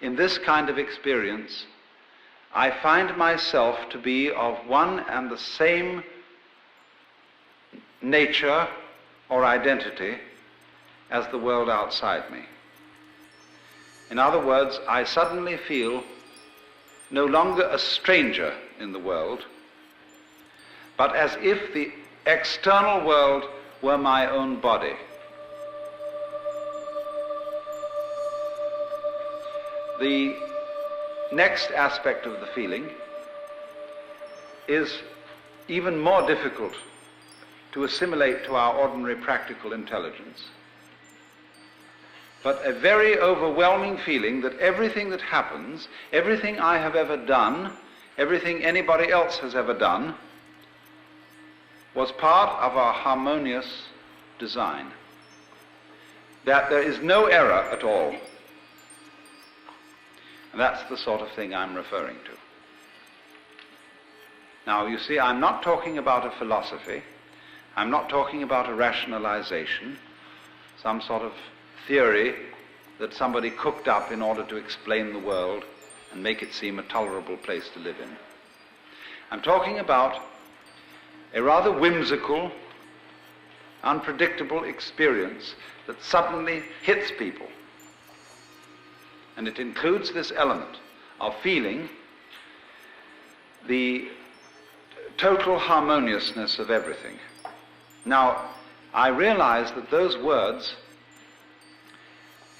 in this kind of experience, I find myself to be of one and the same nature or identity as the world outside me. In other words, I suddenly feel no longer a stranger in the world, but as if the external world were my own body. The next aspect of the feeling is even more difficult to assimilate to our ordinary practical intelligence, but a very overwhelming feeling that everything that happens, everything I have ever done, everything anybody else has ever done, was part of our harmonious design, that there is no error at all. And that's the sort of thing I'm referring to. Now, you see, I'm not talking about a philosophy. I'm not talking about a rationalization, some sort of theory that somebody cooked up in order to explain the world and make it seem a tolerable place to live in. I'm talking about a rather whimsical, unpredictable experience that suddenly hits people. And it includes this element of feeling the total harmoniousness of everything. Now, I realize that those words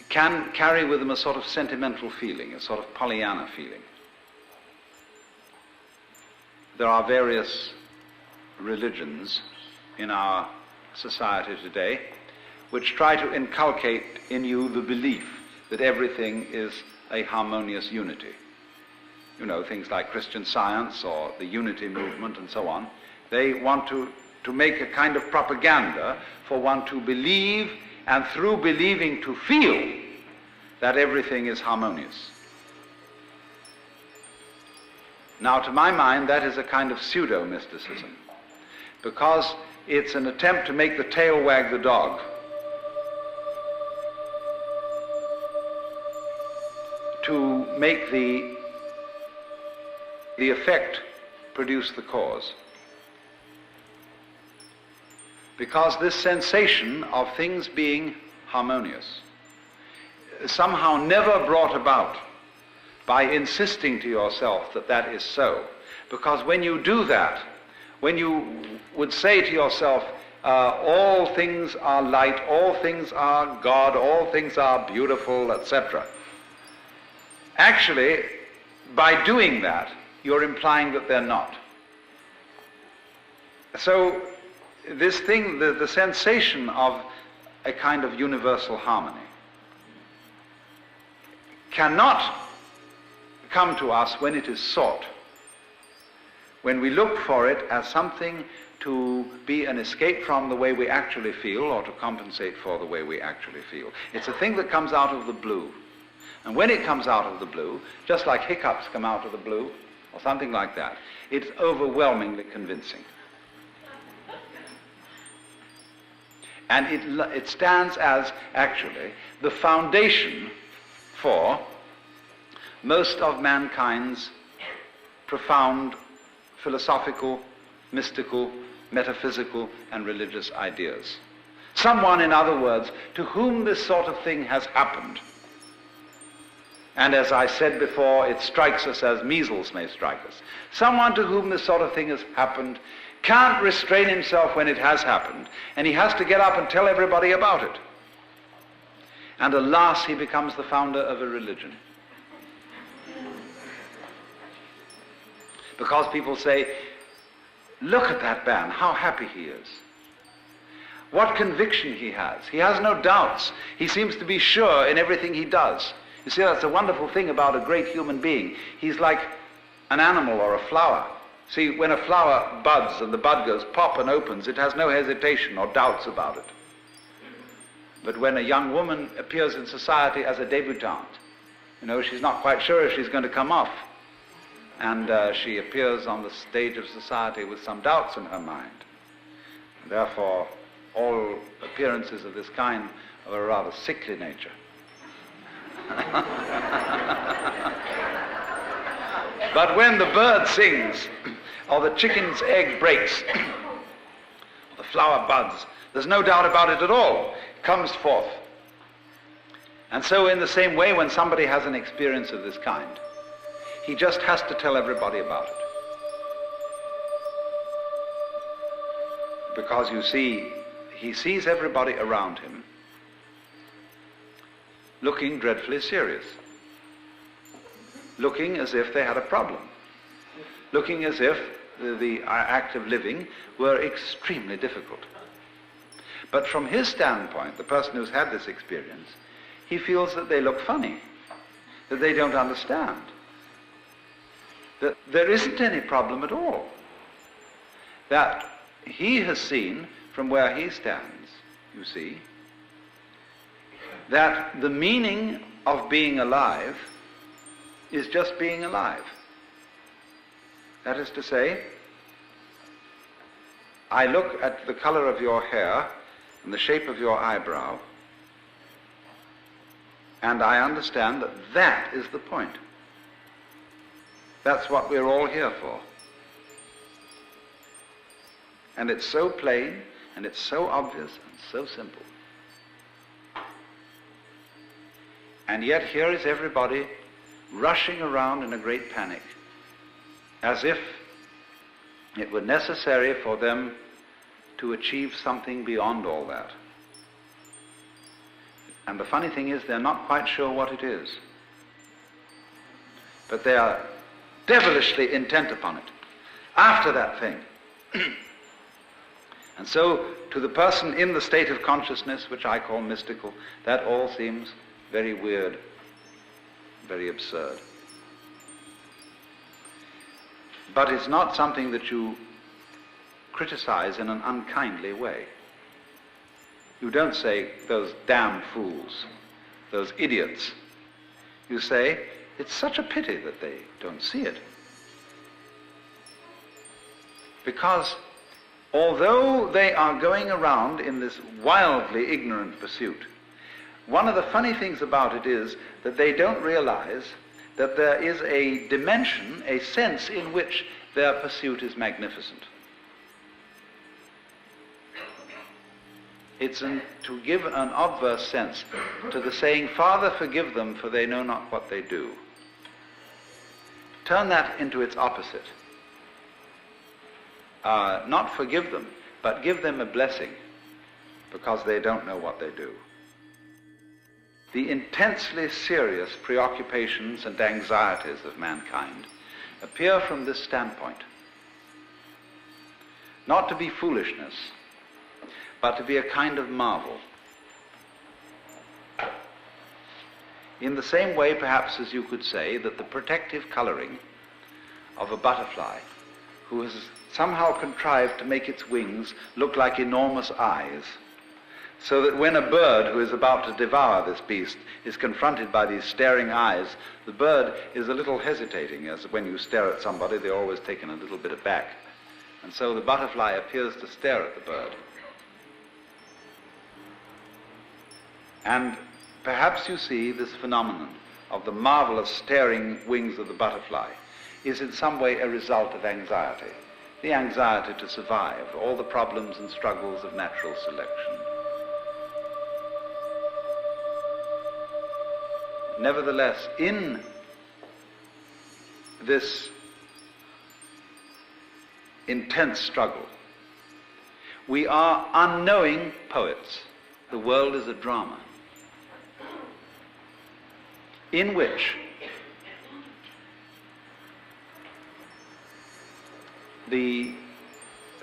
can carry with them a sort of sentimental feeling, a sort of Pollyanna feeling. There are various religions in our society today which try to inculcate in you the belief that everything is a harmonious unity. You know, things like Christian Science or the Unity movement and so on. They want to make a kind of propaganda for one to believe, and through believing to feel that everything is harmonious. Now, to my mind, that is a kind of pseudo-mysticism, because it's an attempt to make the tail wag the dog. To make the effect produce the cause. Because this sensation of things being harmonious is somehow never brought about by insisting to yourself that that is so. Because when you do that, when you would say to yourself, all things are light, all things are God, all things are beautiful, etc., actually, by doing that, you're implying that they're not. So this thing, the sensation of a kind of universal harmony cannot come to us when it is sought, when we look for it as something to be an escape from the way we actually feel or to compensate for the way we actually feel. It's a thing that comes out of the blue. And when it comes out of the blue, just like hiccups come out of the blue, or something like that, it's overwhelmingly convincing. And it stands as, actually, the foundation for most of mankind's profound philosophical, mystical, metaphysical, and religious ideas. Someone, in other words, to whom this sort of thing has happened. And as I said before, it strikes us as measles may strike us. Someone to whom this sort of thing has happened can't restrain himself when it has happened, and he has to get up and tell everybody about it. And alas, he becomes the founder of a religion. Because people say, look at that man, how happy he is. What conviction he has. He has no doubts. He seems to be sure in everything he does. You see, that's a wonderful thing about a great human being. He's like an animal or a flower. See, when a flower buds and the bud goes pop and opens, it has no hesitation or doubts about it. But when a young woman appears in society as a debutante, you know, she's not quite sure if she's going to come off. And she appears on the stage of society with some doubts in her mind. Therefore, all appearances of this kind are of a rather sickly nature. But when the bird sings, or the chicken's egg breaks, or the flower buds, there's no doubt about it at all. It comes forth. And so in the same way, when somebody has an experience of this kind, he just has to tell everybody about it. Because you see, he sees everybody around him looking dreadfully serious, looking as if they had a problem, looking as if the act of living were extremely difficult. But from his standpoint, the person who's had this experience, he feels that they look funny, that they don't understand, that there isn't any problem at all, that he has seen from where he stands, you see, that the meaning of being alive is just being alive. That is to say, I look at the color of your hair and the shape of your eyebrow, and I understand that that is the point. That's what we're all here for. And it's so plain, and it's so obvious, and so simple. And yet here is everybody rushing around in a great panic, as if it were necessary for them to achieve something beyond all that. And the funny thing is, they're not quite sure what it is. But they are devilishly intent upon it, after that thing. And so, to the person in the state of consciousness, which I call mystical, that all seems very weird, very absurd. But it's not something that you criticize in an unkindly way. You don't say, those damn fools, those idiots. You say, it's such a pity that they don't see it. Because although they are going around in this wildly ignorant pursuit, one of the funny things about it is that they don't realize that there is a dimension, a sense in which their pursuit is magnificent. It's to give an obverse sense to the saying, Father, forgive them, for they know not what they do. Turn that into its opposite. Not forgive them, but give them a blessing, because they don't know what they do. The intensely serious preoccupations and anxieties of mankind appear from this standpoint. Not to be foolishness, but to be a kind of marvel. In the same way, perhaps, as you could say that the protective coloring of a butterfly, who has somehow contrived to make its wings look like enormous eyes, so that when a bird who is about to devour this beast is confronted by these staring eyes, the bird is a little hesitating, as when you stare at somebody, they're always taken a little bit aback. And so the butterfly appears to stare at the bird. And perhaps you see this phenomenon of the marvelous staring wings of the butterfly is in some way a result of anxiety. The anxiety to survive, all the problems and struggles of natural selection. Nevertheless, in this intense struggle, we are unknowing poets. The world is a drama in which the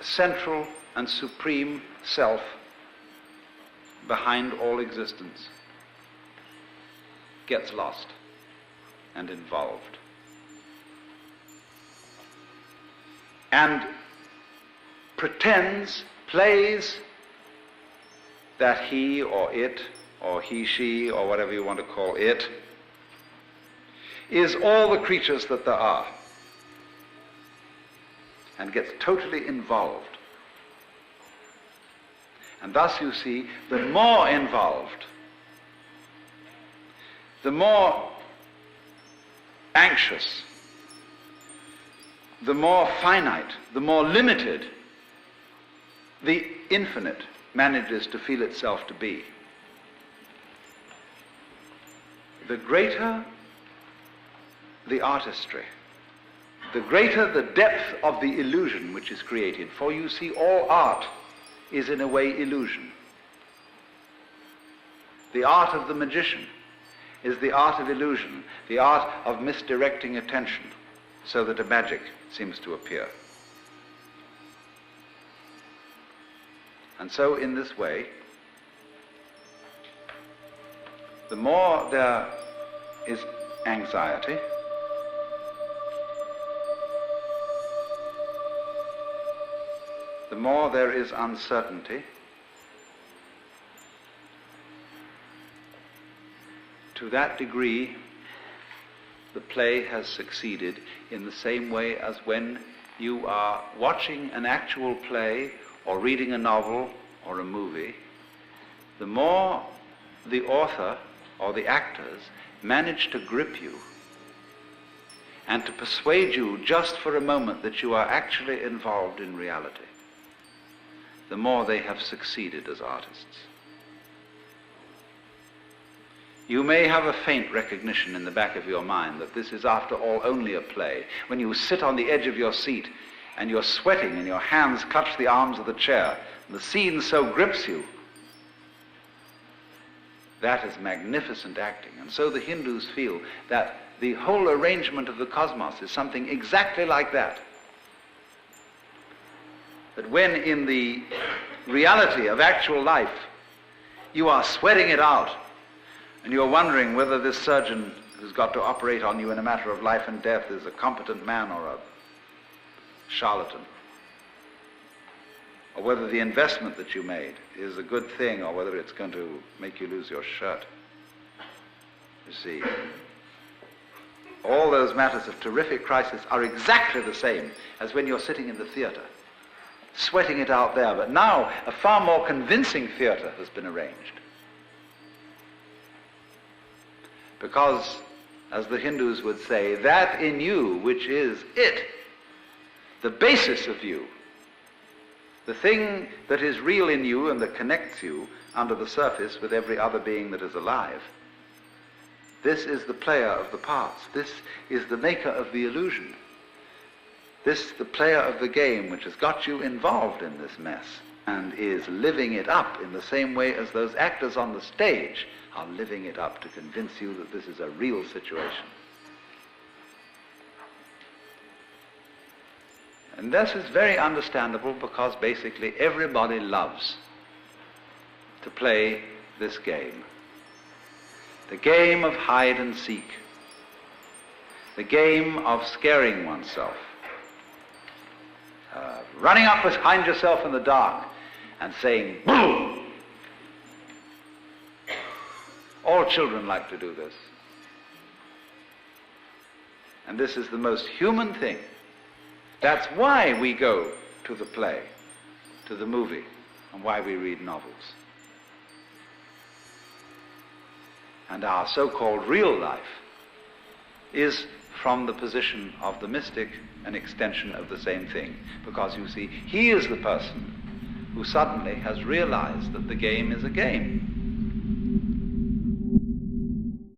central and supreme self behind all existence gets lost and involved, and pretends, plays that he or it, or he, she, or whatever you want to call it, is all the creatures that there are, and gets totally involved. And thus you see, the more involved, the more anxious, the more finite, the more limited the infinite manages to feel itself to be, the greater the artistry, the greater the depth of the illusion which is created. For you see, all art is in a way illusion. The art of the magician is the art of illusion, the art of misdirecting attention so that a magic seems to appear. And so in this way, the more there is anxiety, the more there is uncertainty, to that degree the play has succeeded, in the same way as when you are watching an actual play or reading a novel or a movie, the more the author or the actors manage to grip you and to persuade you just for a moment that you are actually involved in reality, the more they have succeeded as artists. You may have a faint recognition in the back of your mind that this is after all only a play. When you sit on the edge of your seat and you're sweating and your hands clutch the arms of the chair, and the scene so grips you, that is magnificent acting. And so the Hindus feel that the whole arrangement of the cosmos is something exactly like that. That when in the reality of actual life you are sweating it out, and you're wondering whether this surgeon who's got to operate on you in a matter of life and death is a competent man or a charlatan, or whether the investment that you made is a good thing, or whether it's going to make you lose your shirt. You see, all those matters of terrific crisis are exactly the same as when you're sitting in the theater, sweating it out there. But now a far more convincing theater has been arranged. Because, as the Hindus would say, that in you which is it, the basis of you, the thing that is real in you and that connects you under the surface with every other being that is alive, this is the player of the parts. This is the maker of the illusion. This, the player of the game, which has got you involved in this mess and is living it up in the same way as those actors on the stage are living it up to convince you that this is a real situation. And this is very understandable, because basically everybody loves to play this game. The game of hide and seek. The game of scaring oneself. Running up behind yourself in the dark and saying, "Boo!" All children like to do this. And this is the most human thing. That's why we go to the play, to the movie, and why we read novels. And our so-called real life is, from the position of the mystic, an extension of the same thing. Because you see, he is the person who suddenly has realized that the game is a game.